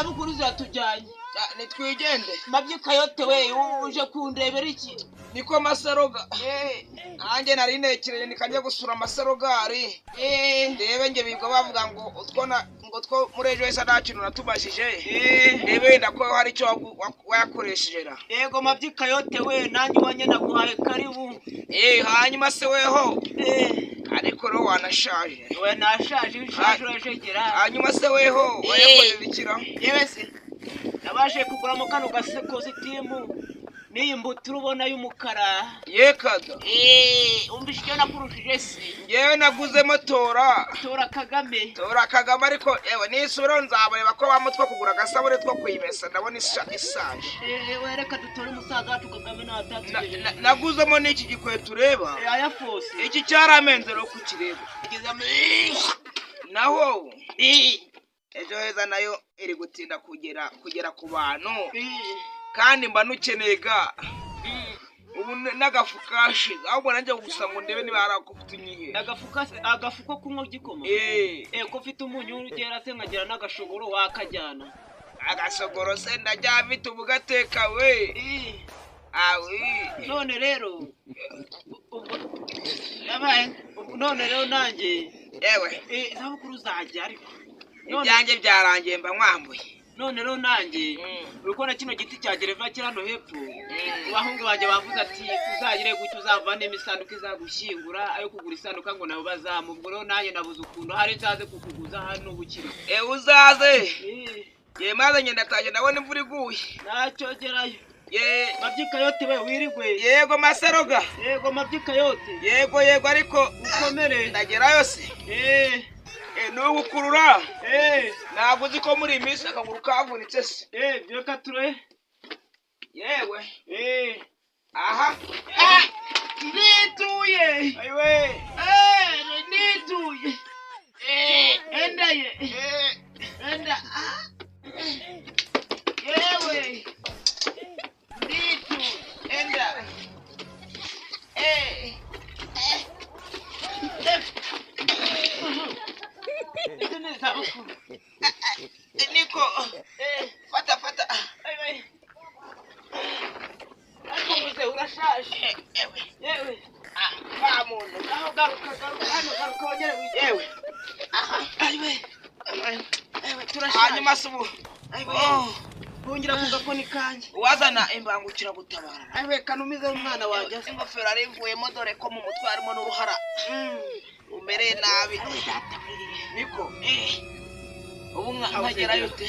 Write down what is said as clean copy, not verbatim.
izabukuru zatujyanye. Nitwigende. Mabyikayote we uje kundebera iki? Niko masaroga. Nanjye nari nekereye nikajya gusura amasarogari. Ndebe nge bigo bavuga ngo two muri ejo heza nta kintu natubashije. Ndebe ndako hari cyo wayakoresheje ra. Yego mabyikayote we nanjye wanye naguhaye karibu. Hanyuma se weho. Ariko ro wanashaje. We nashaje ushaje urashegera. Hanyuma se weho wayakoze bikira. Yewe se nabashe kugura mu kano gasekozi timu. Niyi mbuto urubona y'umukara. Yekada. Umbishe icyo nakurushije se. Ngewe naguzemo tora Kagame. Tora Kagame ariko ewe nisuro nzabareba ko bamutwe kugura gasabure two kuyimesa ndabona isaje. We reka dutore umusaza wacu Kagame n'atatuje. Naguzemo n'iki gikweto ureba. Aya fose. Iki cyaramenzero kukireba. Naho ejo heza nayo iri gutinda kugera ku bantu. Kandi mba nukeneye ga ubu nagafukashi ahubwo nanjye gusa ngo ndebe niba harakutunyiye agafuko kunywa gikoma ko mfite umunyu urugera se nkagira n'agashogoro wakajyana agasogoro se ndajya mfite ubugateka we none rero nanjye yewe izabukuru zajya ariko ibyanjye byarangiye mba mwambuye. None rero nanjye urukona kino giti cya gereva kiri hano hepfo abahungu banjye bavuze ati uzagire gutyo uzavane imisanduka izagushyingura ayo kugura isanduka ngo nabo bazamubwo rero nanjye nabuze ukuntu hari nzaze kukuguza hano ubukire. Uzaze maze ngenda taje ndabona imvura iguye nacyo gerayo. Mabyikayote we wirigwe. Yego masaroga. Yego mabyikayote. Yego ariko ukomere ndagerayo se. Nugukurura. Ntabwo uzi ko muri iminsi akaguru kavunitse se. Reka ture. Yewe. Aha. Nituye. Ayiwe. Nituye. Endaye. Enda. Yewe. Nitu. Enda. Niko fata ariko muze urashaje yewe ba muntu aho garuka wongere yewe turashaje hanyuma subu bongera kuvuga ko ni kanje wazana imbangukira gutabara kanumize umwana wanjye ingofero arivuyemo dore ko mu mutwe harimo n'uruhara umereye nabi niko ubu nkagerayo te